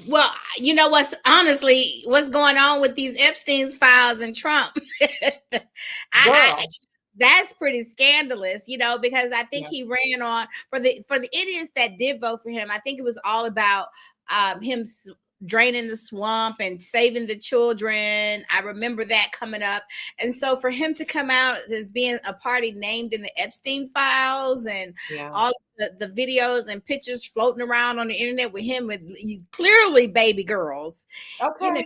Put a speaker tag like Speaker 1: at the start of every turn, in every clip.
Speaker 1: Well, you know what's going on with these Epstein's files and Trump. I
Speaker 2: Girl.
Speaker 1: that's pretty scandalous, because I think
Speaker 2: Yeah.
Speaker 1: he ran on for the idiots that did vote for him. I think it was all about him draining the swamp and saving the children. I remember that coming up. And so for him to come out as being a party named in the Epstein files and
Speaker 2: Yeah.
Speaker 1: all the videos and pictures floating around on the internet with him with clearly baby girls, you know,
Speaker 2: Okay.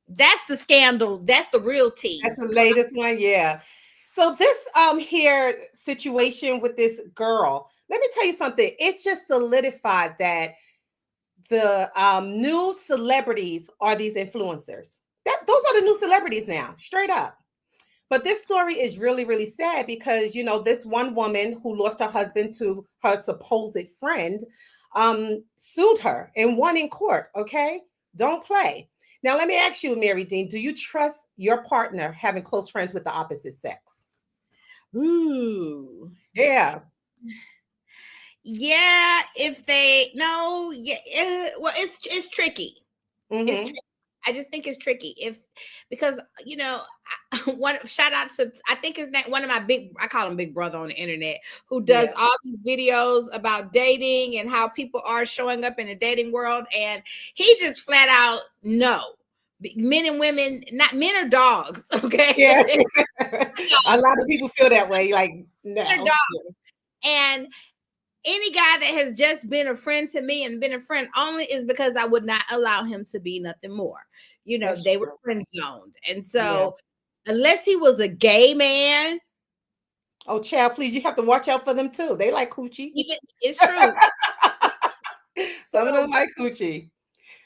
Speaker 1: that's the scandal. That's the real tea.
Speaker 2: That's the latest one. Yeah. So this here situation with this girl, let me tell you something. It just solidified that the new celebrities are these influencers. Those are the new celebrities now, straight up. But this story is really, really sad because this one woman who lost her husband to her supposed friend sued her and won in court. Okay, don't play. Now let me ask you, Mary Dean, do you trust your partner having close friends with the opposite sex?
Speaker 1: Ooh.
Speaker 2: Yeah.
Speaker 1: Yeah, if they no, yeah, well, it's tricky. It's
Speaker 2: Mm-hmm.
Speaker 1: tricky. I just think it's tricky because one shout out to I think his name one of my I call him Big Brother on the internet who does
Speaker 2: Yeah.
Speaker 1: all these videos about dating and how people are showing up in the dating world, and he just flat out no. Men and women, not men are dogs, okay?
Speaker 2: Yeah. A lot of people feel that way. Like,
Speaker 1: Men are
Speaker 2: no.
Speaker 1: dogs. And any guy that has just been a friend to me and been a friend only is because I would not allow him to be nothing more.
Speaker 2: That's
Speaker 1: They were
Speaker 2: true.
Speaker 1: friend zoned. And
Speaker 2: Yeah.
Speaker 1: so, unless he was a gay man,
Speaker 2: Oh, child, please, you have to watch out for them too. They like coochie.
Speaker 1: even it's true.
Speaker 2: Some of them
Speaker 1: So,
Speaker 2: like coochie.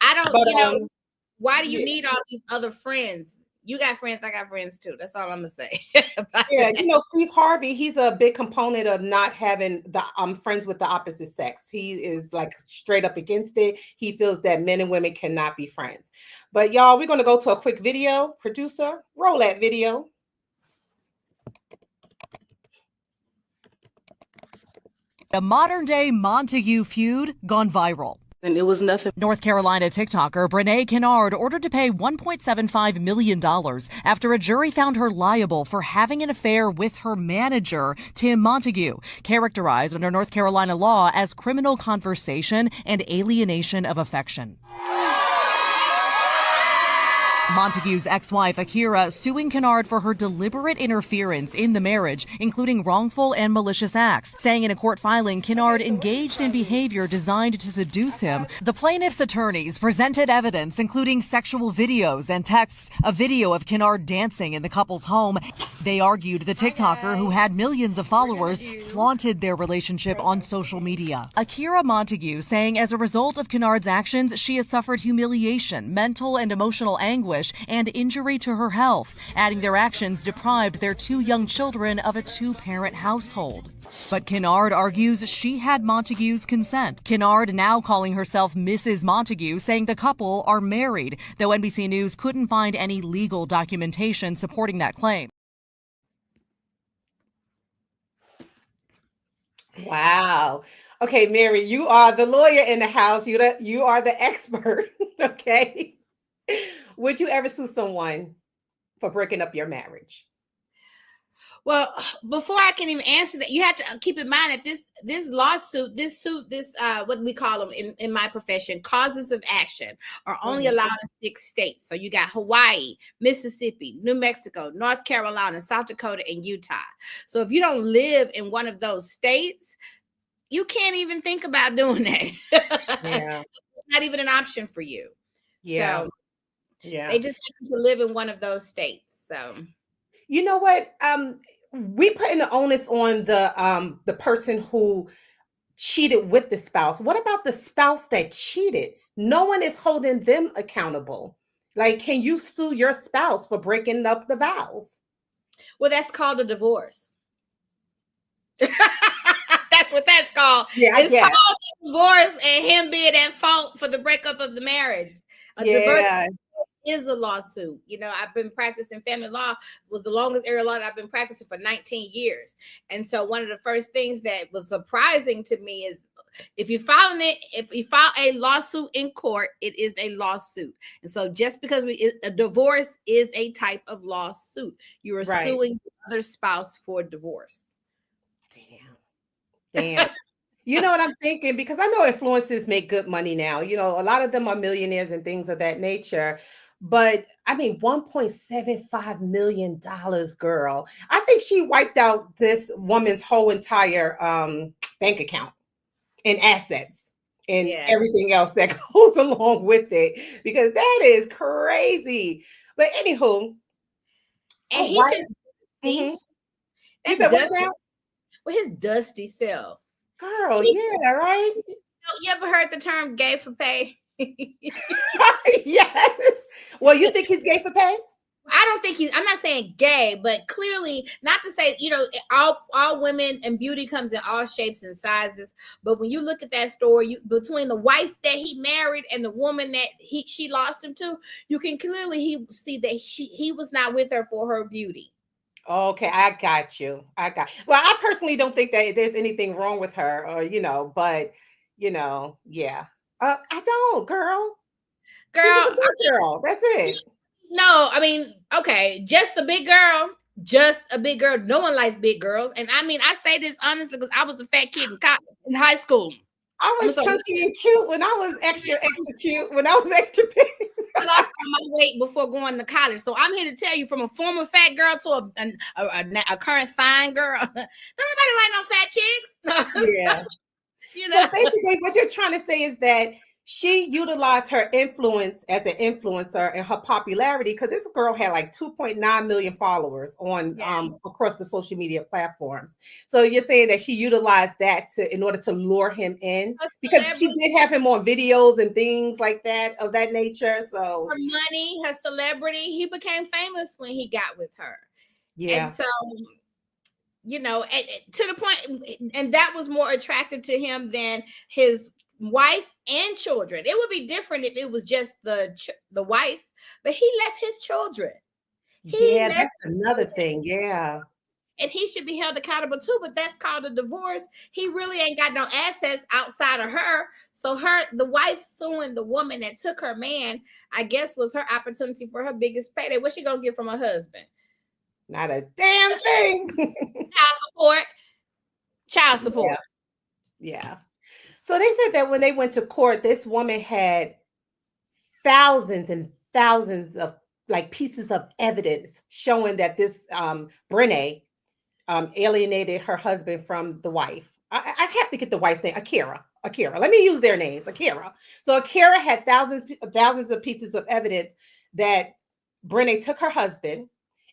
Speaker 1: I don't,
Speaker 2: But
Speaker 1: why do you
Speaker 2: yeah.
Speaker 1: need all these other friends? You got friends, I got friends too. That's all I'm gonna say about
Speaker 2: Yeah,
Speaker 1: that.
Speaker 2: Steve Harvey, he's a big component of not having the friends with the opposite sex. He is like straight up against it. He feels that men and women cannot be friends. But y'all, we're gonna go to a quick video. Producer, roll that video.
Speaker 3: A modern day Montague feud gone viral.
Speaker 4: And it was nothing.
Speaker 3: North Carolina TikToker Brene Kennard ordered to pay $1.75 million after a jury found her liable for having an affair with her manager, Tim Montague, characterized under North Carolina law as criminal conversation and alienation of affection. Montague's ex-wife, Akira, suing Kennard for her deliberate interference in the marriage, including wrongful and malicious acts, saying in a court filing Kennard engaged in behavior designed to seduce him. The plaintiff's attorneys presented evidence, including sexual videos and texts, a video of Kennard dancing in the couple's home. They argued the TikToker, who had millions of followers, flaunted their relationship on social media. Akira Montague saying as a result of Kennard's actions, she has suffered humiliation, mental and emotional anguish, and injury to her health, adding their actions deprived their two young children of a two-parent household. But Kennard argues she had Montague's consent. Kennard now calling herself Mrs. Montague, saying the couple are married, though NBC News couldn't find any legal documentation supporting that claim.
Speaker 2: Wow. Okay, Mary, you are the lawyer in the house. You are the expert. Okay. Would you ever sue someone for breaking up your marriage?
Speaker 1: Well, before I can even answer that, you have to keep in mind that this lawsuit, this what we call them in my profession, causes of action are only allowed in 6 states. So you got Hawaii, Mississippi, New Mexico, North Carolina, South Dakota, and Utah. So if you don't live in one of those states, you can't even think about doing that.
Speaker 2: Yeah.
Speaker 1: It's not even an option for you.
Speaker 2: Yeah.
Speaker 1: So
Speaker 2: Yeah.
Speaker 1: they just have to live in one of those states. So
Speaker 2: you know what? We putting the onus on the person who cheated with the spouse. What about the spouse that cheated? No one is holding them accountable. Like, can you sue your spouse for breaking up the vows?
Speaker 1: Well, that's called a divorce. That's what that's called.
Speaker 2: Yeah,
Speaker 1: it's called a divorce and him being at fault for the breakup of the marriage. A divorce is a lawsuit. I've been practicing family law, was the longest area law that I've been practicing for 19 years. And so one of the first things that was surprising to me is If you file a lawsuit in court, it is a lawsuit. And so just because a divorce is a type of lawsuit, you are suing the other spouse for divorce.
Speaker 2: Damn. You know what I'm thinking? Because I know influencers make good money now. You know, a lot of them are millionaires and things of that nature. But I mean, $1.75 million, girl. I think she wiped out this woman's whole entire bank account and assets and everything else that goes along with it, because that is crazy. But anywho,
Speaker 1: and he just
Speaker 2: you said what's that?
Speaker 1: With his dusty self.
Speaker 2: Girl, yeah, right?
Speaker 1: You ever heard the term gay for pay?
Speaker 2: Yes. Well, you think he's gay for pay?
Speaker 1: I don't think I'm not saying gay, but clearly, not to say, you know, all women and beauty comes in all shapes and sizes. But when you look at that story, between the wife that he married and the woman that she lost him to, you can clearly see that he was not with her for her beauty.
Speaker 2: Okay, I got you. Well, I personally don't think that there's anything wrong with her, or but yeah. I don't, girl. Girl, that's it.
Speaker 1: No, I mean, okay, just a big girl. No one likes big girls, and I mean, I say this honestly because I was a fat kid in high school.
Speaker 2: I was chunky and cute when I was extra cute. When I was extra big.
Speaker 1: I lost my weight before going to college. So I'm here to tell you, from a former fat girl to a current fine girl, doesn't nobody like no fat chicks.
Speaker 2: Yeah. So basically what you're trying to say is that she utilized her influence as an influencer and her popularity, because this girl had like 2.9 million followers on across the social media platforms. So you're saying that she utilized that in order to lure him in, because she did have him on videos and things like that of that nature. So
Speaker 1: her money, her celebrity, he became famous when he got with her. Yeah. And so, you know, to the point, and that was more attractive to him than his wife and children. It would be different if it was just the wife, but he left his children.
Speaker 2: That's another thing. Yeah.
Speaker 1: And he should be held accountable too, but that's called a divorce. He really ain't got no assets outside of her. So the wife suing the woman that took her man, I guess, was her opportunity for her biggest payday. What's she gonna get from her husband?
Speaker 2: Not a damn thing.
Speaker 1: Child support.
Speaker 2: Yeah. So they said that when they went to court, this woman had thousands and thousands of pieces of evidence showing that this Brene alienated her husband from the wife. I have to get the wife's name, Akira. Let me use their names, Akira. So Akira had thousands of pieces of evidence that Brene took her husband.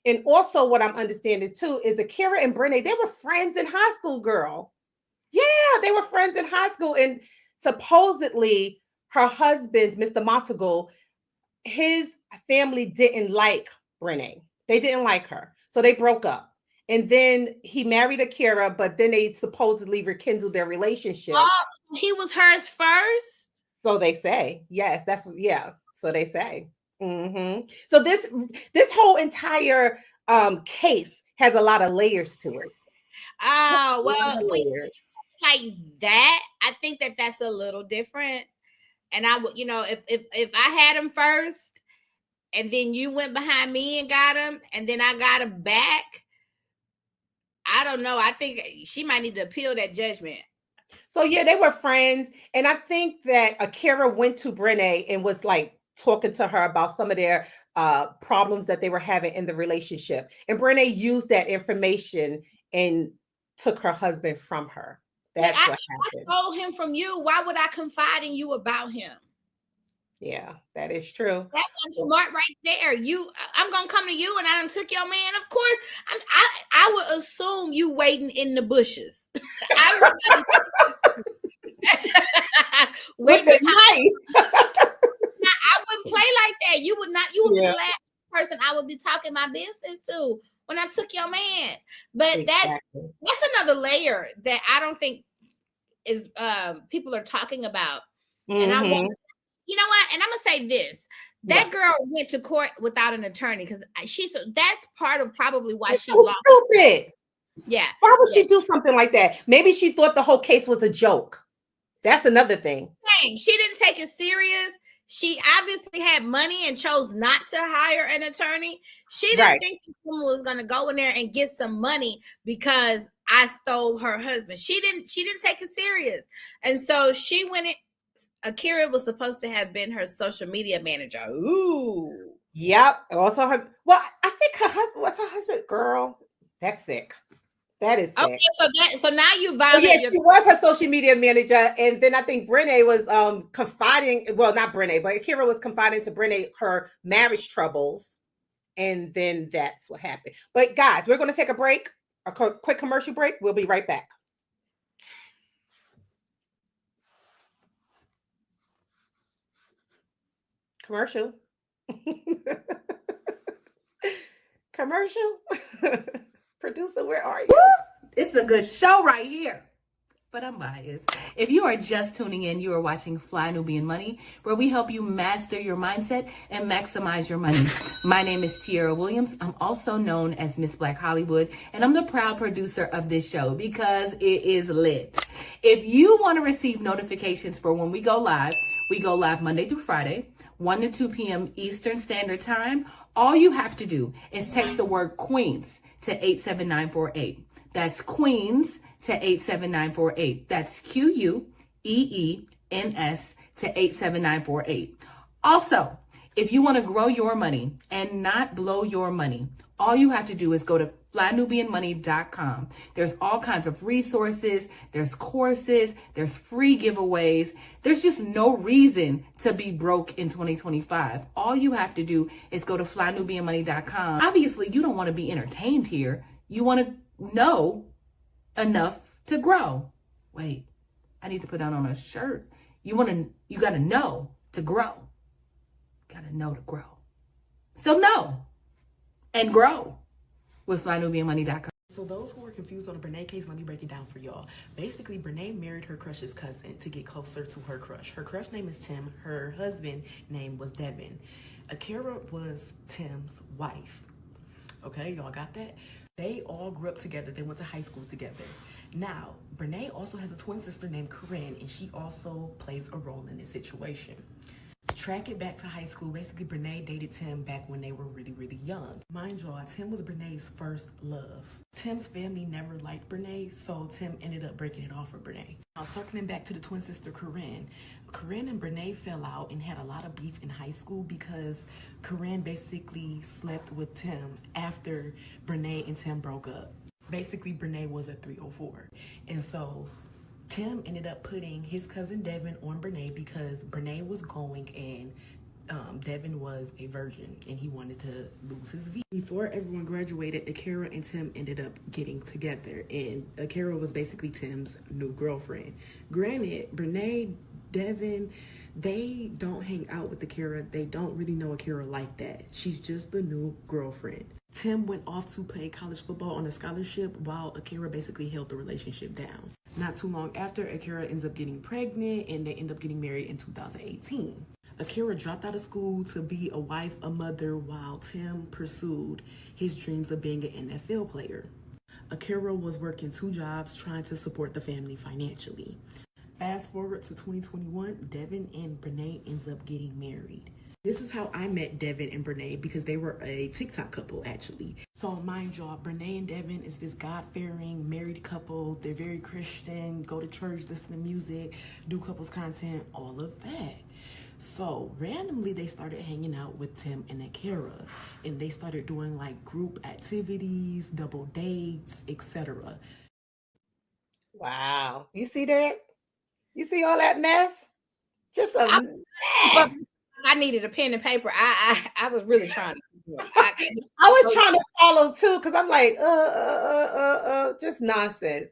Speaker 2: And also what I'm understanding too is Akira and Brene, they were friends in high school, girl. Yeah, they were friends in high school. And supposedly her husband, Mr. Montague, his family didn't like Brene. They didn't like her. So they broke up. And then he married Akira, but then they supposedly rekindled their relationship.
Speaker 1: Oh, he was hers first?
Speaker 2: So they say. Yes, so they say. Mm-hmm. So this whole entire case has a lot of layers to it.
Speaker 1: Oh, well, like that, I think that's a little different. And I would, if I had him first and then you went behind me and got him and then I got him back, I don't know. I think she might need to appeal that judgment.
Speaker 2: So yeah, they were friends. And I think that Akira went to Brene and was talking to her about some of their problems that they were having in the relationship. And Brene used that information and took her husband from her. That's what happened.
Speaker 1: I stole him from you. Why would I confide in you about him?
Speaker 2: Yeah, that is true.
Speaker 1: That was smart right there. I'm gonna come to you, and I done took your man. Of course, I would assume you waiting in the bushes.
Speaker 2: With the knife.
Speaker 1: I wouldn't play like that. You would not. You would be the last person I would be talking my business to when I took your man. But exactly. that's another layer that I don't think is people are talking about. Mm-hmm. And I want, you know what? And I'm gonna say this: that girl went to court without an attorney because that's part of probably why she lost.
Speaker 2: Stupid.
Speaker 1: Yeah.
Speaker 2: Why would she do something like that? Maybe she thought the whole case was a joke. That's another thing.
Speaker 1: Dang, she didn't take it serious. She obviously had money and chose not to hire an attorney. She didn't
Speaker 2: Right.
Speaker 1: think this woman was going to go in there and get some money because I stole her husband. She didn't take it serious. And so she went in. Akira was supposed to have been her social media manager. Ooh.
Speaker 2: Yep. Also her, well, I think her husband was her husband, girl. That's sick. That is sick.
Speaker 1: Okay, so now you
Speaker 2: Oh,
Speaker 1: violate
Speaker 2: yeah,
Speaker 1: your.
Speaker 2: she was her social media manager, and then I think Brene was confiding. Well, not Brene, but Akira was confiding to Brene her marriage troubles, and then that's what happened. But guys, we're going to take a break, a quick commercial break. We'll be right back. Commercial. Commercial. Producer, where are you?
Speaker 4: It's a good show right here. But I'm biased. If you are just tuning in, you are watching Fly Nubian Money, where we help you master your mindset and maximize your money. My name is Tiara Williams. I'm also known as Miss Black Hollywood, and I'm the proud producer of this show because it is lit. If you want to receive notifications for when we go live Monday through Friday, 1 to 2 p.m. Eastern Standard Time. All you have to do is text the word Queens to 87948. That's Queens to 87948. That's QUEENS to 87948. Also, if you want to grow your money and not blow your money, all you have to do is go to flynubianmoney.com. There's all kinds of resources, there's courses, there's free giveaways. There's just no reason to be broke in 2025. All you have to do is go to flynubianmoney.com. Obviously, you don't want to be entertained here. You want to know enough to grow. Wait, I need to put that on a shirt. You got to know to grow. Got to know to grow. So know and grow with flynubianmoney.com.
Speaker 5: So those who are confused on the Brene case, let me break it down for y'all. Basically, Brene married her crush's cousin to get closer to her crush. Her crush name is Tim. Her husband name was Devin. Akira was Tim's wife. Okay, y'all got that? They all grew up together. They went to high school together. Now, Brene also has a twin sister named Corinne, and she also plays a role in this situation. Track it back to high school. Basically, Brene dated Tim back when they were really, really young. Mind y'all, Tim was Brene's first love. Tim's family never liked Brene, so Tim ended up breaking it off with Brene. Now, circling back to the twin sister Corinne. Corinne and Brene fell out and had a lot of beef in high school because Corinne basically slept with Tim after Brene and Tim broke up. Basically, Brene was a 304. And so Tim ended up putting his cousin Devin on Brene because Brene was going and Devin was a virgin and he wanted to lose his V. Before everyone graduated, Akira and Tim ended up getting together, and Akira was basically Tim's new girlfriend. Granted, Brene, Devin, they don't hang out with Akira. They don't really know Akira like that. She's just the new girlfriend. Tim went off to play college football on a scholarship while Akira basically held the relationship down. Not too long after, Akira ends up getting pregnant and they end up getting married in 2018. Akira dropped out of school to be a wife, a mother, while Tim pursued his dreams of being an NFL player. Akira was working 2 jobs trying to support the family financially. Fast forward to 2021, Devin and Brene ends up getting married. This is how I met Devin and Brene because they were a TikTok couple, actually. So mind y'all, Brene and Devin is this God-fearing married couple. They're very Christian, go to church, listen to music, do couples content, all of that. So randomly, they started hanging out with Tim and Akira, and they started doing like group activities, double dates, etc.
Speaker 2: Wow. You see that? You see all that mess? Just a mess.
Speaker 1: I needed a pen and paper. I was really trying to.
Speaker 2: I was trying to follow too, because I'm like, just nonsense.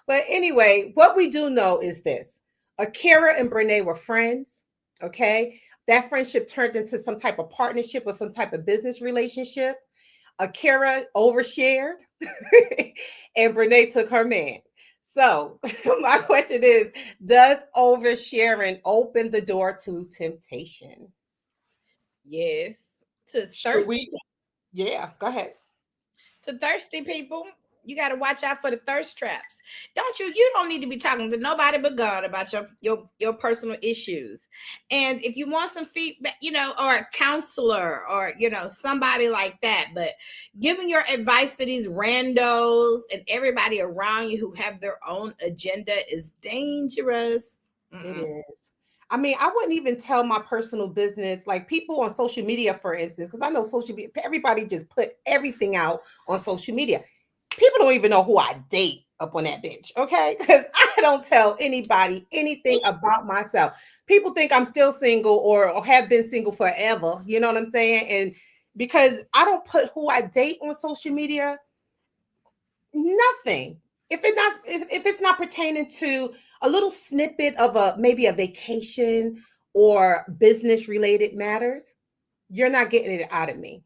Speaker 2: But anyway, what we do know is this: Akira and Brene were friends. Okay, that friendship turned into some type of partnership or some type of business relationship. Akira overshared, and Brene took her man. So my question is, does oversharing open the door to temptation?
Speaker 1: Yes. To
Speaker 2: Should
Speaker 1: thirsty,
Speaker 2: we? Yeah, go ahead.
Speaker 1: to thirsty people. You got to watch out for the thirst traps. You don't need to be talking to nobody but God about your personal issues. And if you want some feedback, or a counselor or, somebody like that, but giving your advice to these randos and everybody around you who have their own agenda is dangerous.
Speaker 2: It is. I mean, I wouldn't even tell my personal business, like people on social media, for instance, because I know social media, everybody just put everything out on social media. People don't even know who I date up on that bitch, okay? Because I don't tell anybody anything about myself. People think I'm still single or have been single forever. You know what I'm saying? And because I don't put who I date on social media, nothing. If it's not pertaining to a little snippet of maybe a vacation or business related matters, you're not getting it out of me.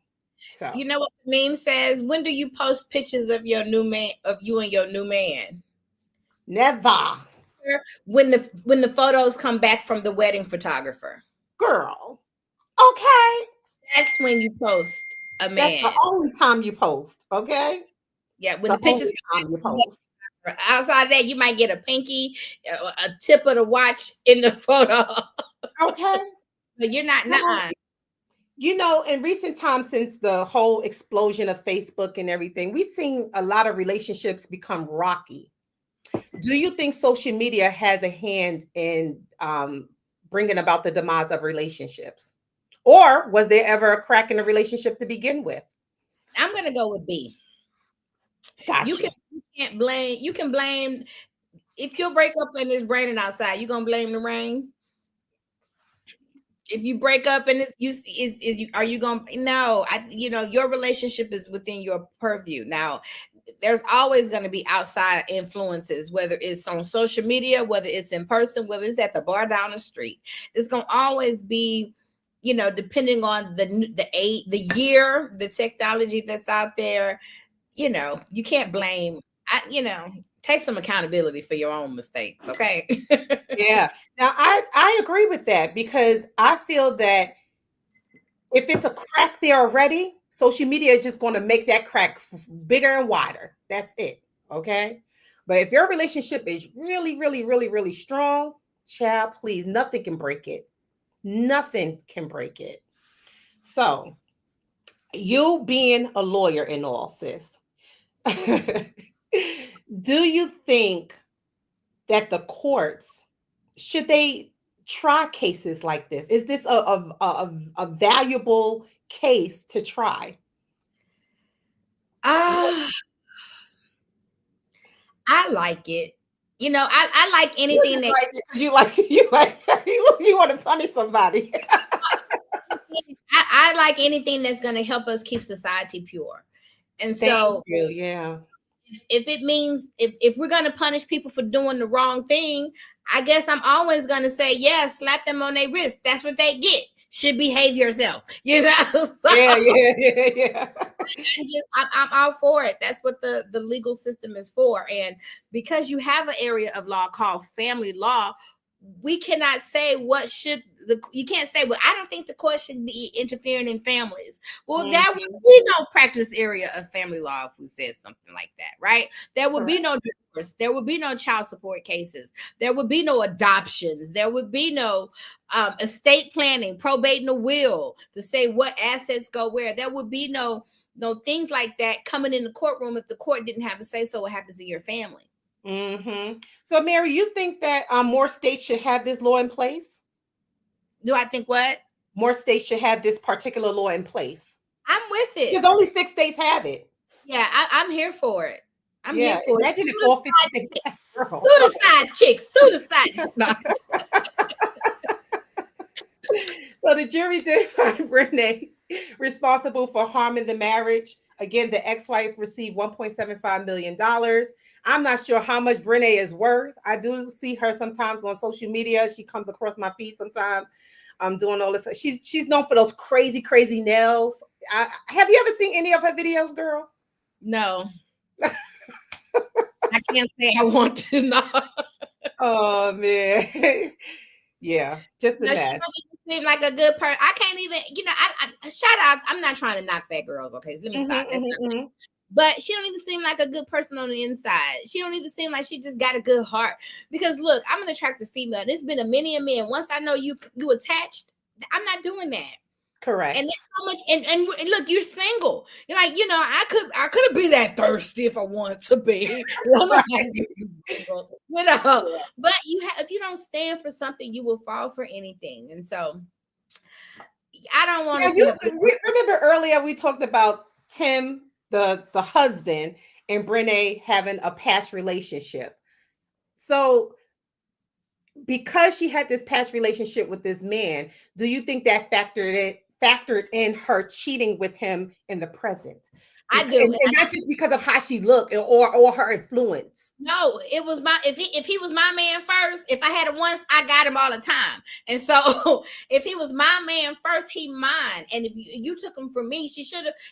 Speaker 2: So
Speaker 1: You know what the meme says? When do you post pictures of your new man, of you and your new man?
Speaker 2: never,
Speaker 1: When the photos come back from the wedding photographer.
Speaker 2: girl. Okay,
Speaker 1: That's when you post a
Speaker 2: that's
Speaker 1: man.
Speaker 2: the only time you post. Okay,
Speaker 1: Yeah, when
Speaker 2: the
Speaker 1: the pictures
Speaker 2: only time you post.
Speaker 1: outside of that, you might get a pinky, a tip of the watch in the photo.
Speaker 2: Okay,
Speaker 1: But you're not nuh-uh.
Speaker 2: In recent times, since the whole explosion of Facebook and everything, we've seen a lot of relationships become rocky. Do you think social media has a hand in bringing about the demise of relationships? Or was there ever a crack in a relationship to begin with?
Speaker 1: I'm gonna go with B.
Speaker 2: Gotcha.
Speaker 1: You can't blame. You can blame if you break up and it's raining outside. You gonna blame the rain? If you break up and are you gonna no? Your relationship is within your purview. Now, there's always going to be outside influences, whether it's on social media, whether it's in person, whether it's at the bar down the street. It's going to always be, depending on the age, the year, the technology that's out there. You can't blame. Take some accountability for your own mistakes. Okay.
Speaker 2: Yeah. Now I agree with that because I feel that if it's a crack there already, social media is just going to make that crack bigger and wider. That's it. Okay. But if your relationship is really, really, really, really strong, child, please, nothing can break it. Nothing can break it. So, you being a lawyer and all, sis, do you think that the courts should they try cases like this? Is this a valuable case to try?
Speaker 1: I like it. I like
Speaker 2: You
Speaker 1: anything
Speaker 2: just
Speaker 1: that
Speaker 2: like it 'cause you want to punish somebody.
Speaker 1: I like anything that's going to help us keep society pure. And
Speaker 2: Thank
Speaker 1: so
Speaker 2: you. Yeah.
Speaker 1: if it means if we're going to punish people for doing the wrong thing, I guess I'm always going to say, yeah, slap them on their wrist. That's what they get. Should behave yourself. So,
Speaker 2: Yeah.
Speaker 1: I'm all for it. That's what the legal system is for. And because you have an area of law called family law, we cannot say you can't say, well, I don't think the court should be interfering in families. Well, there would be no practice area of family law if we said something like that, right? There would be no divorce. There would be no child support cases. There would be no adoptions. There would be no estate planning, probating a will to say what assets go where. There would be no things like that coming in the courtroom if the court didn't have a say so what happens in your family.
Speaker 2: So, Mary, you think that more states should have this law in place?
Speaker 1: Do I think what?
Speaker 2: More states should have this particular law in place.
Speaker 1: I'm with it.
Speaker 2: Because only 6 states have it.
Speaker 1: Yeah, I'm here for it. I'm here for
Speaker 2: imagine
Speaker 1: it.
Speaker 2: If all 50 states.
Speaker 1: Suicide chicks. Suicide. No.
Speaker 2: So the jury did find Brene responsible for harming the marriage. Again, the ex-wife received $1.75 million. I'm not sure how much Brene is worth. I do see her sometimes on social media. She comes across my feed sometimes. I'm doing all this. She's known for those crazy, crazy nails. Have you ever seen any of her videos, girl?
Speaker 1: No. I can't say I want to. No.
Speaker 2: Oh man. Yeah, just a mess.
Speaker 1: She really seemed like a good person. I can't even, I shout out. I'm not trying to knock fat girls, okay? So let me stop. but she don't even seem like a good person on the inside. She don't even seem like she just got a good heart. Because look, I'm an attractive female. And it's been a many a men. Once I know you attached, I'm not doing that.
Speaker 2: Correct.
Speaker 1: And there's so much, and look, you're single. You're like, I could be that thirsty if I want to be. But if you don't stand for something, you will fall for anything. And so I don't want to.
Speaker 2: Remember earlier we talked about Tim, the husband, and Brene having a past relationship. So because she had this past relationship with this man, do you think that factored in her cheating with him in the present?
Speaker 1: I do,
Speaker 2: and not just because of how she looked or her influence.
Speaker 1: No, it was if he was my man first, if I had him once, I got him all the time. And so if he was my man first, he mine. And if you took him from me,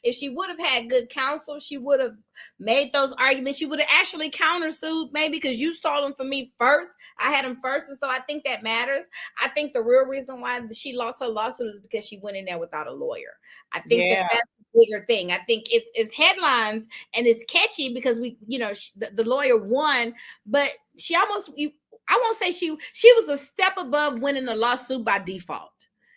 Speaker 1: if she would have had good counsel, she would have made those arguments. She would have actually countersued maybe because you stole him from me first. I had him first. And so I think that matters. I think the real reason why she lost her lawsuit is because she went in there without a lawyer. I think that's the bigger thing. I think it's headlines and it's catchy because the lawyer won, but she almost, I won't say she was a step above winning the lawsuit by default.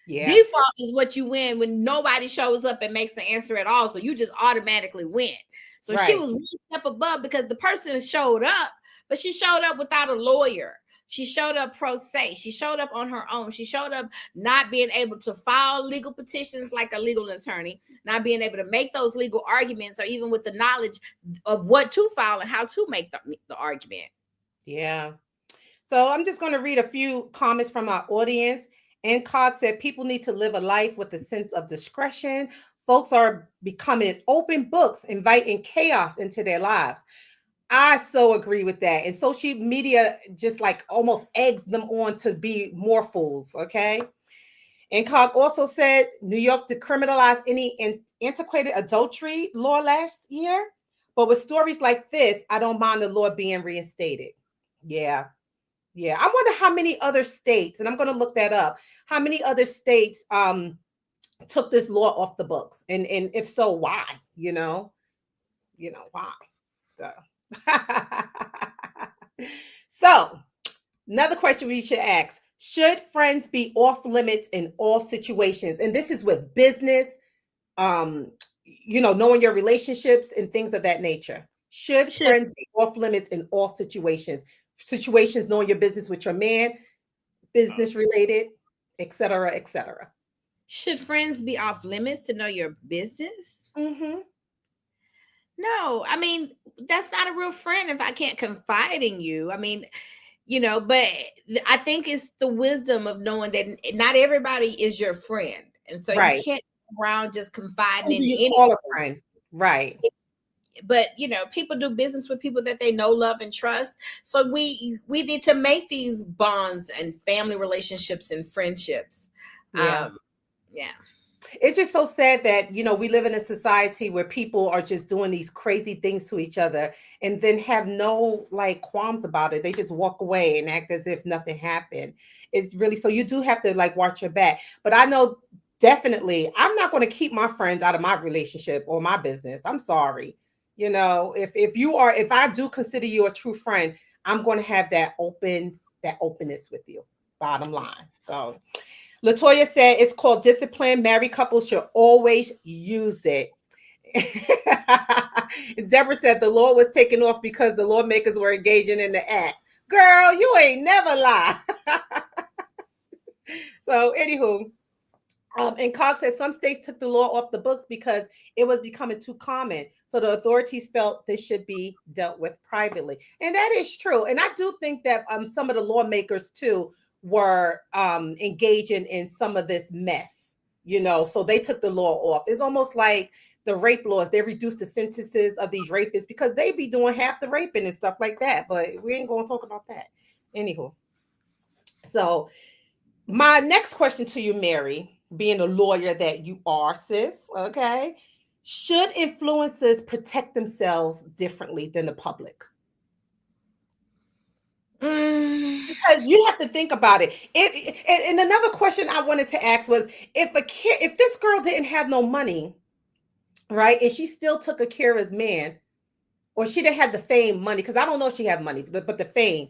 Speaker 1: Yeah. Default is what you win when nobody shows up and makes an answer at all. So you just automatically win. So she was one step above because the person showed up, but she showed up without a lawyer. She showed up pro se. She showed up on her own. She showed up not being able to file legal petitions like a legal attorney, not being able to make those legal arguments, or even with the knowledge of what to file and how to make the argument.
Speaker 2: Yeah. So I'm just going to read a few comments from our audience. And Cog said, people need to live a life with a sense of discretion. Folks are becoming open books, inviting chaos into their lives. I so agree with that. And social media just like almost eggs them on to be more fools. Okay. And Cog also said New York decriminalized any antiquated adultery law last year. But with stories like this, I don't mind the law being reinstated. Yeah. Yeah. I wonder how many other states, and I'm going to look that up, how many other states took this law off the books. And if so, why? Why? So another question we should ask: should friends be off limits in all situations? And this is with business, knowing your relationships and things of that nature. Should friends be off limits in all situations? Situations, knowing your business with your man, business related, etc., etc.
Speaker 1: Should friends be off limits to know your business?
Speaker 2: Mm-hmm.
Speaker 1: No, I mean, that's not a real friend if I can't confide in you. I mean, but I think it's the wisdom of knowing that not everybody is your friend. And so you can't go around just confiding in anyone.
Speaker 2: Call a friend. Right.
Speaker 1: But, people do business with people that they know, love, and trust. So we need to make these bonds and family relationships and friendships.
Speaker 2: Yeah.
Speaker 1: Yeah.
Speaker 2: It's just so sad that, we live in a society where people are just doing these crazy things to each other and then have no qualms about it. They just walk away and act as if nothing happened. It's really, so you do have to watch your back. But I know definitely I'm not going to keep my friends out of my relationship or my business. I'm sorry. If I do consider you a true friend, I'm going to have that openness with you. Bottom line. So Latoya said it's called discipline. Married couples should always use it. Deborah said the law was taken off because the lawmakers were engaging in the acts. Girl, you ain't never lie. So, anywho, and Cox said some states took the law off the books because it was becoming too common. So the authorities felt this should be dealt with privately. And that is true. And I do think that some of the lawmakers too were engaging in some of this mess, so they took the law off. It's almost like the rape laws. They reduced the sentences of these rapists because they be doing half the raping and stuff like that. But we ain't going to talk about that. Anywho. So my next question to you, Mary, being a lawyer that you are, sis, okay? Should influencers protect themselves differently than the public? Because you have to think about it. And another question I wanted to ask was, if this girl didn't have no money, right? And she still took Akira's man, or she didn't have the fame money, because I don't know if she had money, but the fame.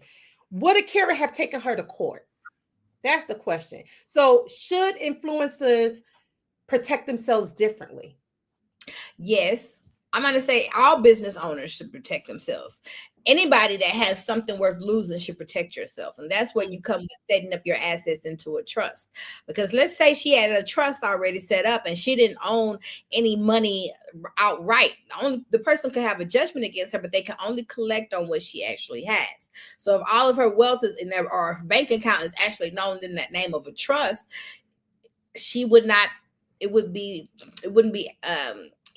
Speaker 2: Would Akira have taken her to court? That's the question. So should influencers protect themselves differently?
Speaker 1: Yes, I'm going to say all business owners should protect themselves. Anybody that has something worth losing should protect yourself. And that's where you come with setting up your assets into a trust. Because let's say she had a trust already set up and she didn't own any money outright. The person could have a judgment against her, but they can only collect on what she actually has. So if all of her wealth is in there, or her bank account is actually known in that name of a trust, she would not, it wouldn't be,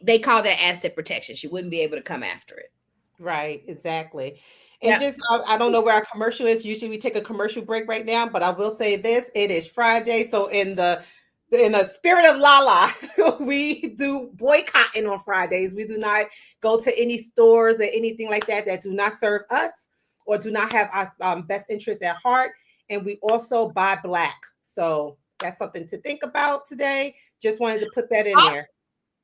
Speaker 1: they call that asset protection. She wouldn't be able to come after it.
Speaker 2: Right, exactly. And
Speaker 1: Yeah.
Speaker 2: just, I don't know where our commercial is. Usually we take a commercial break right now, but I will say this: it is Friday, so in the spirit of Lala, we do boycotting on Fridays. We do not go to any stores or anything like that that do not serve us or do not have our best interests at heart. And we also buy black. So that's something to think about today. Just wanted to put that in there.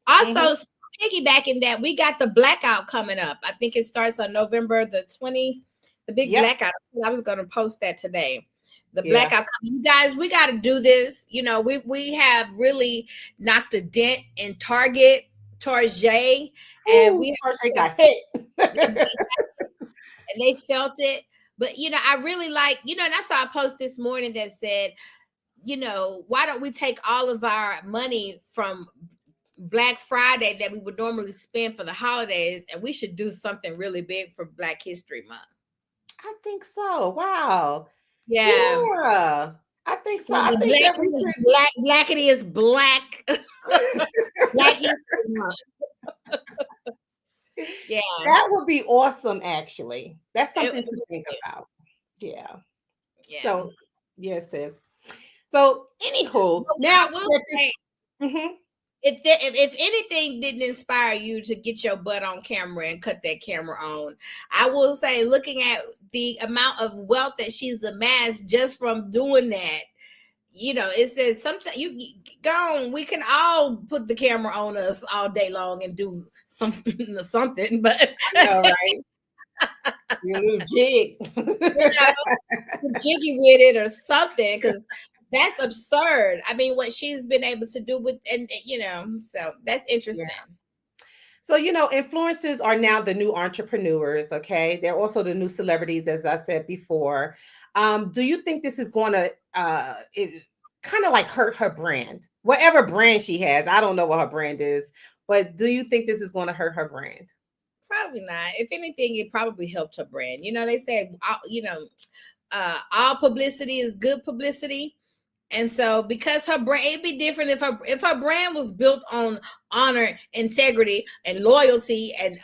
Speaker 1: Also, piggybacking that, we got the blackout coming up. I think it starts on November the 20th, the big blackout. I was going to post that today. The blackout. You guys, we got to do this. You know, we have really knocked a dent in Target, Target, and we
Speaker 2: got hit.
Speaker 1: and they felt it. But, you know, I really like, you know, and I saw a post this morning that said, you know, why don't we take all of our money from Black Friday that we would normally spend for the holidays, and we should do something really big for Black History Month.
Speaker 2: I think so. Wow.
Speaker 1: Yeah.
Speaker 2: I think so. I think that we should.
Speaker 1: Blackity is black. Black History Month. Yeah.
Speaker 2: That would be awesome, actually. That's something to think about. Yeah. So, yes, sis. So, anywho, now
Speaker 1: if anything didn't inspire you to get your butt on camera and cut that camera on, I will say, looking at the amount of wealth that she's amassed just from doing that, you know, it says sometimes you go on, we can all put the camera on us all day long and do something, but
Speaker 2: I know, right? You jig.
Speaker 1: You know, jiggy with it or something, because that's absurd. I mean, what she's been able to do with, and you know, so that's interesting.
Speaker 2: Yeah. So, you know, influencers are now the new entrepreneurs. Okay. They're also the new celebrities, as I said before. Do you think this is going to kind of like hurt her brand? Whatever brand she has, I don't know what her brand is, but do you think this is going to hurt her brand?
Speaker 1: Probably not. If anything, it probably helped her brand. You know, they say, you know, all publicity is good publicity. And so, because her brand, it'd be different if her brand was built on honor, integrity, and loyalty, and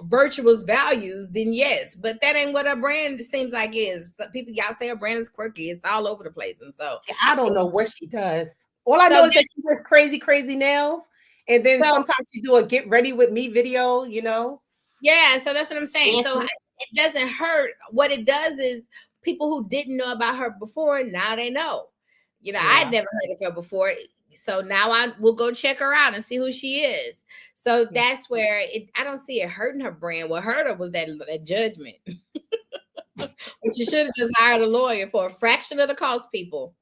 Speaker 1: virtuous values, then yes. But that ain't what her brand seems like is. So people, y'all say her brand is quirky. It's all over the place, and so
Speaker 2: I don't know what she does. All I know is that she does crazy nails, and then sometimes she do a get ready with me video. You know.
Speaker 1: Yeah, so that's what I'm saying. So it doesn't hurt. What it does is people who didn't know about her before, now they know. You know, I'd never heard of her before. So now I will go check her out and see who she is. So that's where I don't see it hurting her brand. What hurt her was that judgment. But you should have just hired a lawyer for a fraction of the cost, people.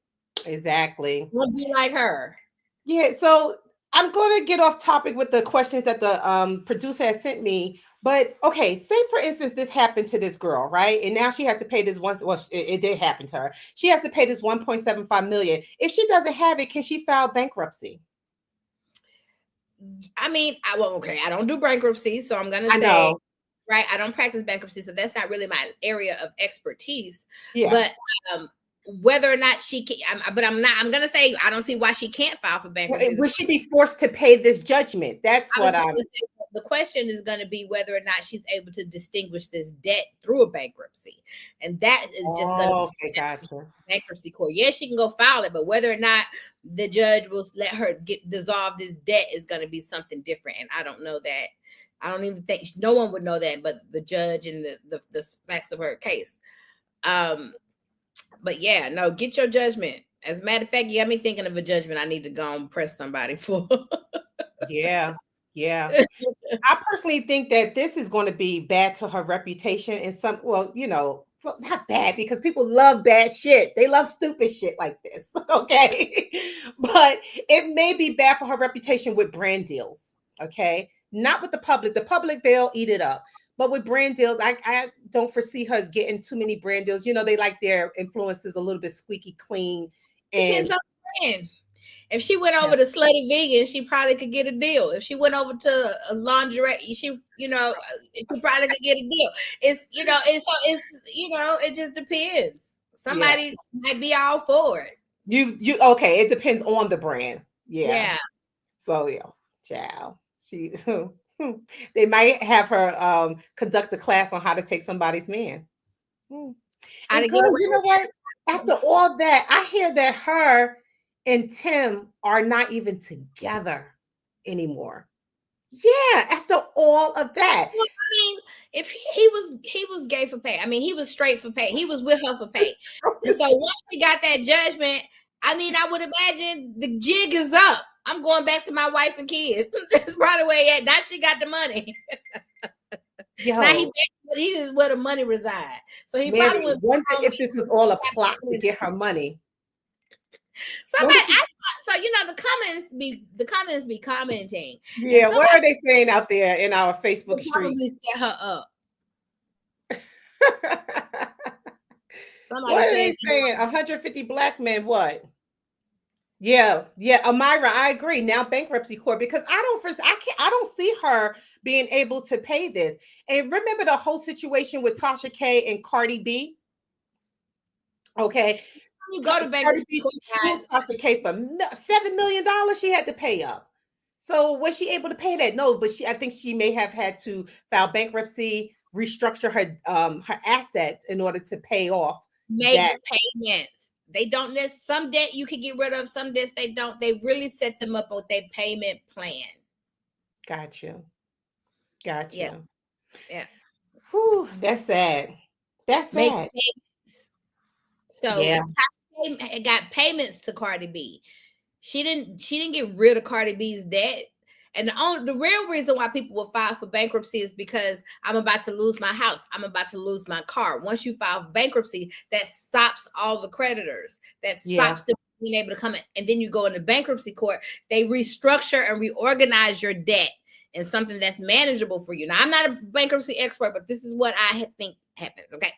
Speaker 2: Exactly.
Speaker 1: Won't be like her.
Speaker 2: Yeah, so I'm going to get off topic with the questions that the producer has sent me. But okay, say for instance, this happened to this girl, right? And now she has to pay this one. Well, it did happen to her. She has to pay this 1.75 million. If she doesn't have it, can she file bankruptcy?
Speaker 1: I mean, I don't do bankruptcy, so I'm gonna say, right, I don't practice bankruptcy, so that's not really my area of expertise. Yeah. But whether or not she can, I'm gonna say I don't see why she can't file for bankruptcy.
Speaker 2: Would she be forced to pay this judgment? That's what I'm.
Speaker 1: The question is going to be whether or not she's able to distinguish this debt through a bankruptcy, and that is just going to be bankruptcy court. Yes, she can go file it, but whether or not the judge will let her dissolve this debt is going to be something different. And I don't know that. I don't even think no one would know that, but the judge and the facts of her case. But yeah, no, get your judgment. As a matter of fact, you got me thinking of a judgment I need to go and press somebody for.
Speaker 2: Yeah. Yeah. I personally think that this is going to be bad to her reputation and some, well, well, not bad because people love bad shit. They love stupid shit like this. Okay. But it may be bad for her reputation with brand deals. Okay. Not with the public. The public, they'll eat it up. But with brand deals, I don't foresee her getting too many brand deals. They like their influences a little bit squeaky clean.
Speaker 1: Depends
Speaker 2: And
Speaker 1: on the brand. If she went over to Slutty Vegan, she probably could get a deal. If she went over to a lingerie, she probably could get a deal. It just depends. Somebody might be all for it.
Speaker 2: You okay, it depends on the brand.
Speaker 1: Yeah.
Speaker 2: So child. She they might have her conduct a class on how to take somebody's man. And girl, you know what? After all that, I hear that her and Tim are not even together anymore. Yeah, after all of that.
Speaker 1: Well, I mean, if he was gay for pay. I mean, he was straight for pay. He was with her for pay. And so once we got that judgment, I mean, I would imagine the jig is up. I'm going back to my wife and kids. That's probably where he at. Now she got the money. Now he is where the money resides. So he
Speaker 2: Mary,
Speaker 1: probably
Speaker 2: wonder if this was all a plot to get her money.
Speaker 1: Somebody, the comments be commenting.
Speaker 2: Yeah, what are they saying out there in our Facebook street?
Speaker 1: Probably set her up.
Speaker 2: What are they saying? 150 black men. What? Yeah, Amira, I agree. Now bankruptcy court, because I don't see her being able to pay this. And remember the whole situation with Tasha K and Cardi B. Okay,
Speaker 1: you go to bankruptcy court,
Speaker 2: Tasha K for $7 million. She had to pay up. So was she able to pay that? No, but I think she may have had to file bankruptcy, restructure her assets in order to pay off.
Speaker 1: Make payments. They don't let some debt you can get rid of, some debts they don't. They really set them up with their payment plan.
Speaker 2: Gotcha.
Speaker 1: Yeah.
Speaker 2: Whew, that's sad. That's sad.
Speaker 1: So Tasha got payments to Cardi B. She didn't get rid of Cardi B's debt. And the real reason why people will file for bankruptcy is because I'm about to lose my house. I'm about to lose my car. Once you file for bankruptcy, that stops all the creditors. That stops them being able to come in. And then you go into bankruptcy court. They restructure and reorganize your debt in something that's manageable for you. Now, I'm not a bankruptcy expert, but this is what I think happens. Okay.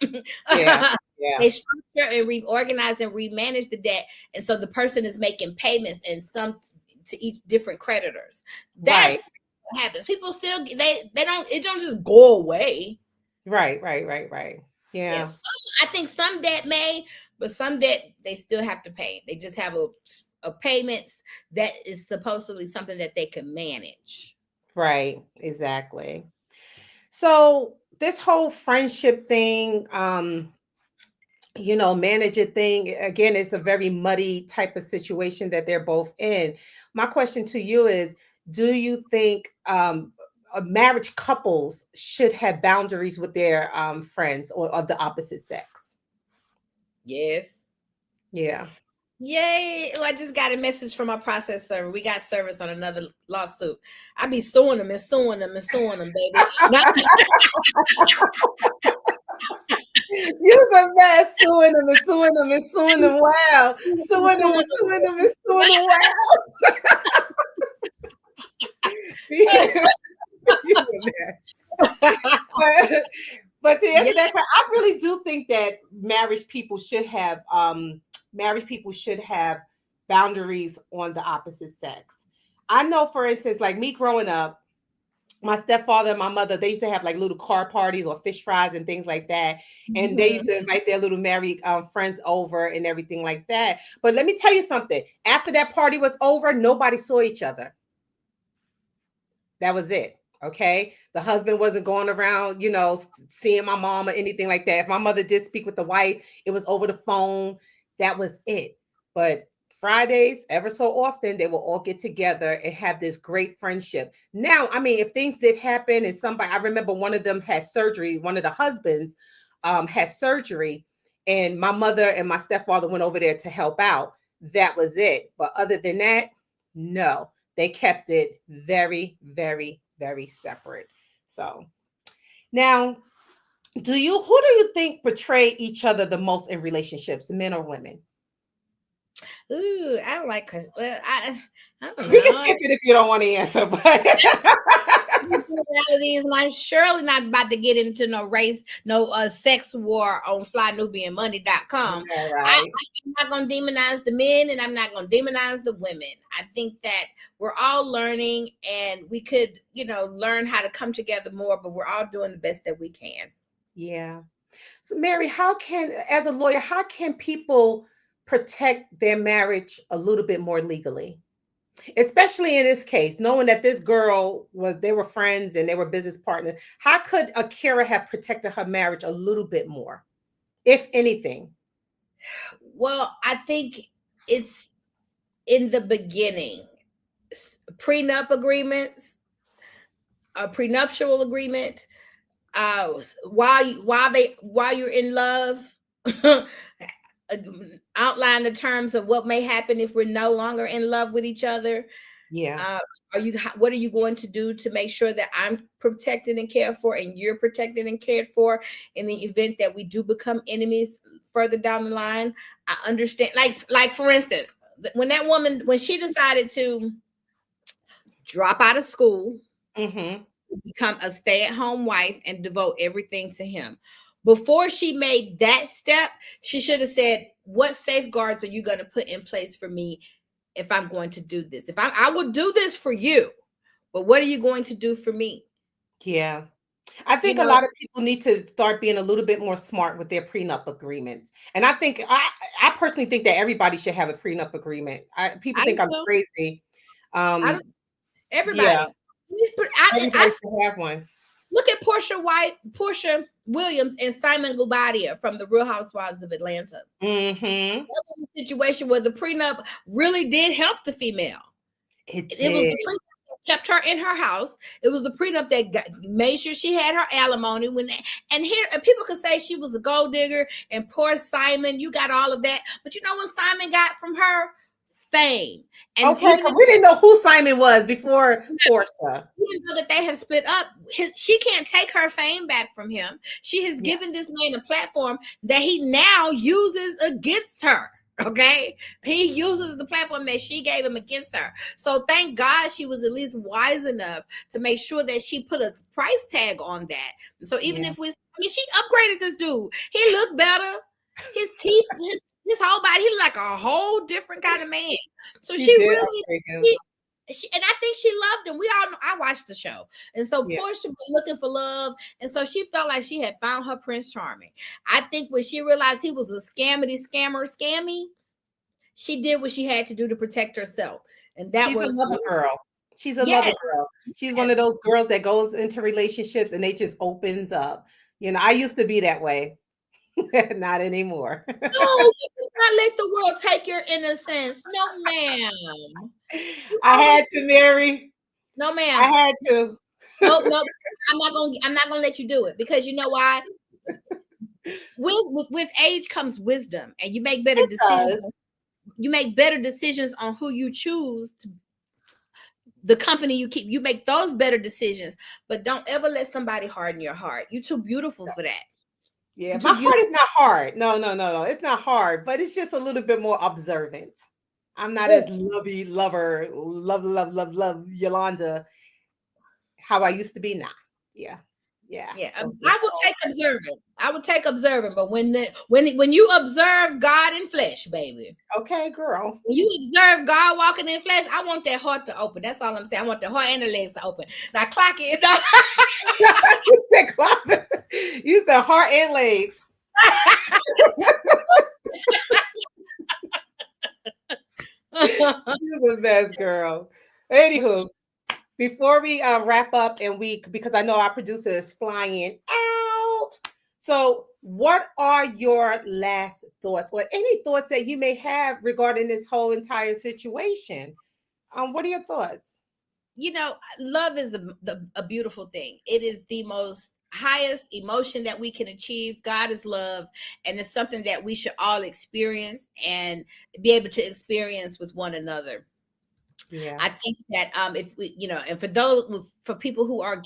Speaker 1: They structure and reorganize and remanage the debt. And so the person is making payments and some to each different creditors. That's what happens. People still it don't just go away.
Speaker 2: Right. Yeah.
Speaker 1: I think some debt may, but some debt they still have to pay. They just have a payments that is supposedly something that they can manage.
Speaker 2: Right, exactly. So this whole friendship thing, manager thing, again, it's a very muddy type of situation that they're both in. My question to you is, do you think marriage couples should have boundaries with their friends or of the opposite sex?
Speaker 1: Yes.
Speaker 2: Yeah.
Speaker 1: Yay. Oh, I just got a message from our process server. We got service on another lawsuit. I be suing them, baby.
Speaker 2: You're the best, suing them. Wow. Suing them. Wow. But to answer that question, I really do think that married people should have boundaries on the opposite sex. I know, for instance, like me growing up, my stepfather and my mother, they used to have like little car parties or fish fries and things like that. And they used to invite their little married friends over and everything like that. But let me tell you something. After that party was over, nobody saw each other. That was it. Okay. The husband wasn't going around, seeing my mom or anything like that. If my mother did speak with the wife, it was over the phone. That was it. But Fridays, ever so often, they will all get together and have this great friendship. Now, I mean, if things did happen and I remember one of them had surgery, one of the husbands had surgery, and my mother and my stepfather went over there to help out. That was it. But other than that, no. They kept it very, very, very separate. So now, who do you think betray each other the most in relationships, men or women?
Speaker 1: Ooh, I don't like, well, I don't
Speaker 2: We can
Speaker 1: know.
Speaker 2: skip it if you don't want to answer, but
Speaker 1: Personalities, and I'm surely not about to get into no race, no sex war on flynubianmoney.com.
Speaker 2: all
Speaker 1: I,
Speaker 2: right.
Speaker 1: I'm not going to demonize the men, and I'm not going to demonize the women. I think that we're all learning, and we could, learn how to come together more, but we're all doing the best that we can.
Speaker 2: Yeah. So, Mary, as a lawyer, how can people protect their marriage a little bit more legally? Especially in this case, knowing that this girl they were friends and they were business partners. How could Akira have protected her marriage a little bit more, if anything?
Speaker 1: Well, I think it's in the beginning, prenup agreements, a prenuptial agreement, while you're in love, outline the terms of what may happen if we're no longer in love with each other.
Speaker 2: Yeah.
Speaker 1: What are you going to do to make sure that I'm protected and cared for, and you're protected and cared for in the event that we do become enemies further down the line? I understand, like for instance, when that woman, when she decided to drop out of school,
Speaker 2: Mm-hmm.
Speaker 1: become a stay-at-home wife and devote everything to him. Before she made that step, she should have said, what safeguards are you going to put in place for me if I'm going to do this? If I will do this for you, but what are you going to do for me?
Speaker 2: Yeah. I
Speaker 1: You
Speaker 2: think a
Speaker 1: know,
Speaker 2: lot of people need to start being a little bit more smart with their prenup agreements. And I personally think that everybody should have a prenup agreement. People
Speaker 1: I
Speaker 2: think I'm
Speaker 1: do.
Speaker 2: crazy.
Speaker 1: I don't.
Speaker 2: Um, yeah,
Speaker 1: Everybody.
Speaker 2: everybody should have one.
Speaker 1: Look at Portia Williams, and Simon Guobadia from the Real Housewives of Atlanta.
Speaker 2: Mm-hmm.
Speaker 1: That was a situation where the prenup really did help the female.
Speaker 2: It
Speaker 1: It was
Speaker 2: did.
Speaker 1: the prenup that kept her in her house. It was the prenup that made sure she had her alimony. And here, people could say she was a gold digger, and poor Simon, you got all of that. But you know what Simon got from her? Fame. And
Speaker 2: Okay,
Speaker 1: even
Speaker 2: because
Speaker 1: if
Speaker 2: we didn't know who Simon was before Portia.
Speaker 1: even though that they have split up, she can't take her fame back from him. She has
Speaker 2: Yeah.
Speaker 1: given this man a platform that he now uses against her. Okay, he uses the platform that she gave him against her. So thank God she was at least wise enough to make sure that she put a price tag on that. So even
Speaker 2: Yeah.
Speaker 1: if she upgraded this dude. He looked better. His teeth, his whole body, he looked like a whole different kind of man. So
Speaker 2: She
Speaker 1: she
Speaker 2: did
Speaker 1: really,
Speaker 2: upgrade him.
Speaker 1: and I think she loved him. We all know, I watched the show. And so
Speaker 2: Yeah.
Speaker 1: Portia was looking for love. And so she felt like she had found her Prince Charming. I think when she realized he was a scammy, she did what she had to do to protect herself. And that
Speaker 2: She's a
Speaker 1: was,
Speaker 2: lover girl. She's a lover
Speaker 1: yes,
Speaker 2: girl. She's one of
Speaker 1: yes.
Speaker 2: those girls that goes into relationships and they just opens up. I used to be that way. Not anymore.
Speaker 1: No, you do not let the world take your innocence. No, ma'am. You
Speaker 2: I had
Speaker 1: always,
Speaker 2: to, Mary.
Speaker 1: no,
Speaker 2: I
Speaker 1: ma'am.
Speaker 2: had to.
Speaker 1: Nope, nope. I'm not gonna let you do it, because you know why? With age comes wisdom, and you make better
Speaker 2: It
Speaker 1: decisions.
Speaker 2: does.
Speaker 1: You make better decisions on who you choose to, the company you keep. You make those better decisions, but don't ever let somebody harden your heart. You're too beautiful for that.
Speaker 2: Yeah,
Speaker 1: You're
Speaker 2: my
Speaker 1: too
Speaker 2: heart
Speaker 1: beautiful.
Speaker 2: is not hard. No, no, no, no. It's not hard, but it's just a little bit more observant. I'm not as lovey lover, love Yolanda how I used to be now. Yeah. Yeah.
Speaker 1: Yeah,
Speaker 2: So
Speaker 1: I will take observing. I will take observing, but when you observe God in flesh, baby,
Speaker 2: okay, girl.
Speaker 1: when you observe God walking in flesh, I want that heart to open. That's all I'm saying. I want the heart and the legs to open. Now clock it.
Speaker 2: you said clock. You said heart and legs. You're the best girl. Anywho, before we wrap up and because I know our producer is flying out. So what are your last thoughts or any thoughts that you may have regarding this whole entire situation? What are your thoughts?
Speaker 1: Love is a beautiful thing. It is the most highest emotion that we can achieve. God is love, and it's something that we should all experience and be able to experience with one another.
Speaker 2: Yeah.
Speaker 1: I think that if we, and for people who are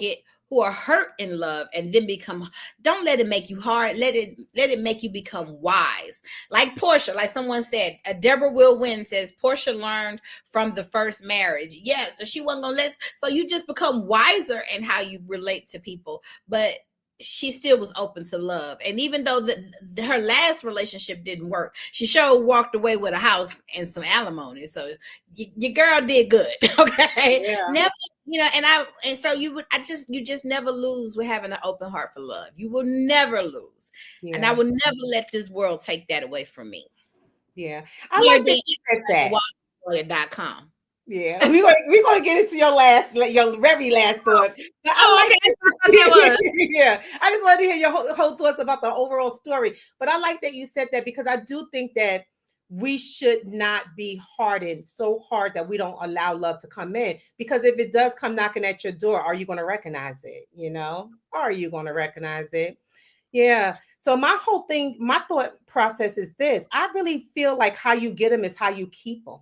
Speaker 1: hurt in love and then become, don't let it make you hard. Let it make you become wise. Like Portia, like someone said, Deborah Will Win says Portia learned from the first marriage. Yeah, so she wasn't gonna so you just become wiser in how you relate to people. But she still was open to love. And even though her last relationship didn't work, she sure walked away with a house and some alimony. So your girl did good. Okay.
Speaker 2: Yeah.
Speaker 1: Never, and so you just never lose with having an open heart for love. You will never lose.
Speaker 2: Yeah.
Speaker 1: And I will never let this world take that away from me.
Speaker 2: Yeah. I like that you said
Speaker 1: that.
Speaker 2: Yeah, we're gonna get into your very last thought. But I just wanted to hear your whole thoughts about the overall story. But I like that you said that because I do think that we should not be hardened so hard that we don't allow love to come in. Because if it does come knocking at your door, are you going to recognize it? Are you going to recognize it? Yeah. So my thought process is this: I really feel like how you get them is how you keep them.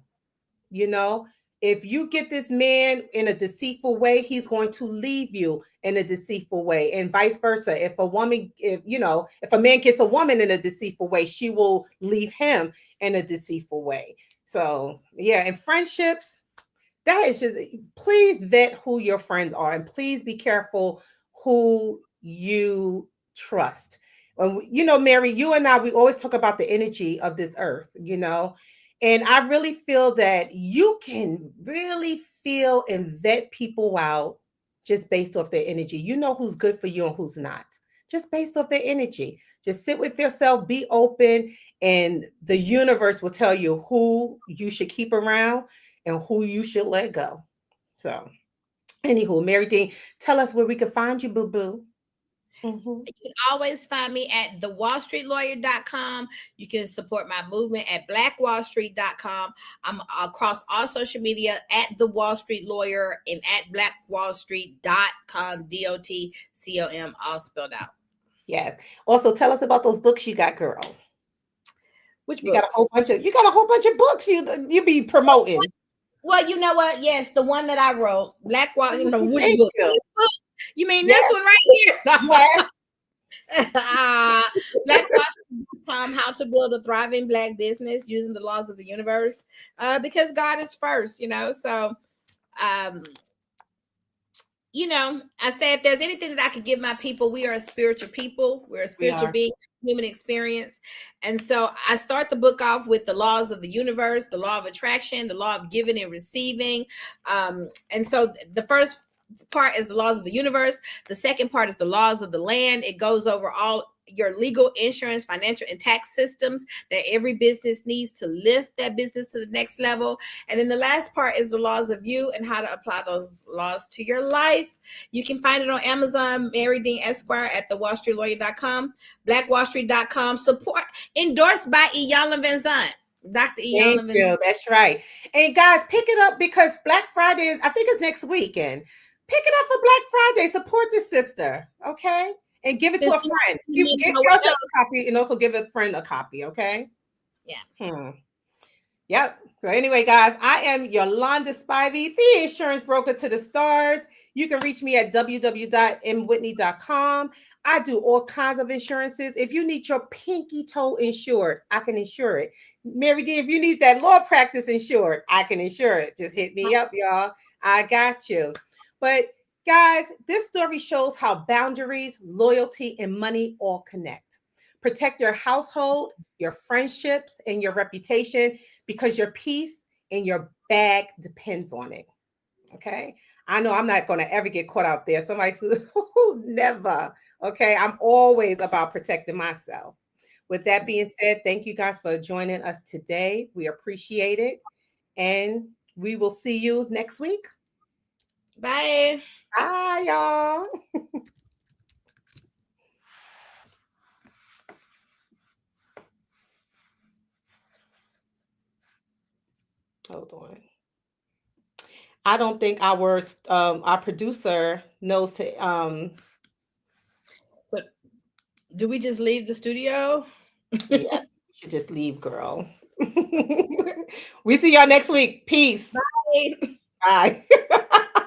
Speaker 2: If you get this man in a deceitful way, he's going to leave you in a deceitful way, and vice versa. If a man gets a woman in a deceitful way, she will leave him in a deceitful way. So yeah, and friendships, that is just, please vet who your friends are, and please be careful who you trust. Mary, you and I, we always talk about the energy of this earth, and I really feel that you can really feel and vet people out just based off their energy. You know who's good for you and who's not, just based off their energy. Just sit with yourself, be open, and the universe will tell you who you should keep around and who you should let go. So, anywho, Mary Dean, tell us where we can find you, boo-boo.
Speaker 1: You can always find me at thewallstreetlawyer.com. You can support my movement at blackwallstreet.com. I'm across all social media at The Wall Street Lawyer and at blackwallstreet.com, DOTCOM, all spelled out.
Speaker 2: Yes. Also, tell us about those books you got, girl.
Speaker 1: Which
Speaker 2: you
Speaker 1: books?
Speaker 2: You got a whole bunch of books you be promoting.
Speaker 1: Well, you know what? Yes, the one that I wrote, Black Wall. Which book?
Speaker 2: This
Speaker 1: book? You mean
Speaker 2: yes.
Speaker 1: This one right here?
Speaker 2: Yes.
Speaker 1: BlackWallStreet.com, how to build a thriving Black business using the laws of the universe. Because God is first, So, I say if there's anything that I could give my people, we are a spiritual people. We're a spiritual being, human experience. And so I start the book off with the laws of the universe, the law of attraction, the law of giving and receiving. And so the first part is the laws of the universe. The second part is the laws of the land. It goes over all your legal, insurance, financial, and tax systems that every business needs to lift that business to the next level. And then the last part is the laws of you and how to apply those laws to your life. You can find it on Amazon, Mary Dean Esquire at thewallstreetlawyer.com, blackwallstreet.com, support, endorsed by Iyanla Van Zandt. Dr. Iyanla Van Zandt.
Speaker 2: That's right. And guys, pick it up because Black Friday is, I think it's next weekend. Pick it up for Black Friday. Support the sister, okay? And give it to a friend. Give yourself a copy and also give a friend a copy, okay?
Speaker 1: Yeah.
Speaker 2: Yep. So anyway, guys, I am Yolanda Spivey, the insurance broker to the stars. You can reach me at www.mwhitney.com. I do all kinds of insurances. If you need your pinky toe insured, I can insure it. Mary D, if you need that law practice insured, I can insure it. Just hit me up, y'all. I got you. But guys, this story shows how boundaries, loyalty, and money all connect. Protect your household, your friendships, and your reputation because your peace and your bag depends on it. Okay? I know I'm not going to ever get caught out there. Somebody says, never. Okay? I'm always about protecting myself. With that being said, thank you guys for joining us today. We appreciate it. And we will see you next week.
Speaker 1: Bye.
Speaker 2: Bye, y'all. Hold on. I don't think our producer knows to
Speaker 1: But do we just leave the studio?
Speaker 2: Yeah, you should just leave, girl. We see y'all next week. Peace.
Speaker 1: Bye.
Speaker 2: Bye.